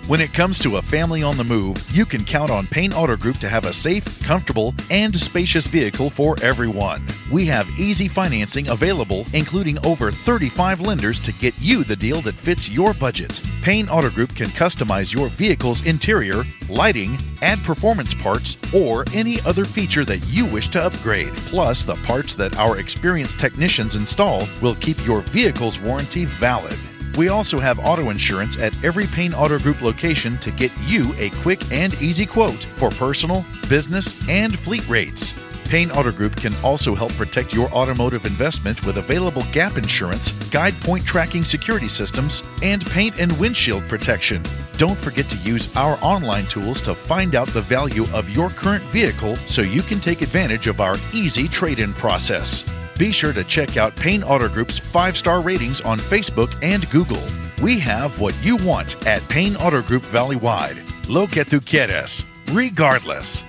When it comes to a family on the move, you can count on Payne Auto Group to have a safe, comfortable, and spacious vehicle for everyone. We have easy financing available, including over 35 lenders to get you the deal that fits your budget. Payne Auto Group can customize your vehicle's interior, lighting, add performance parts, or any other feature that you wish to upgrade. Plus, the parts that our experienced technicians install will keep your vehicle's warranty valid. We also have auto insurance at every Payne Auto Group location to get you a quick and easy quote for personal, business, and fleet rates. Payne Auto Group can also help protect your automotive investment with available gap insurance, guide point tracking security systems, and paint and windshield protection. Don't forget to use our online tools to find out the value of your current vehicle so you can take advantage of our easy trade-in process. Be sure to check out Payne Auto Group's 5-star ratings on Facebook and Google. We have what you want at Payne Auto Group Valley-wide. Lo que tú quieres, regardless.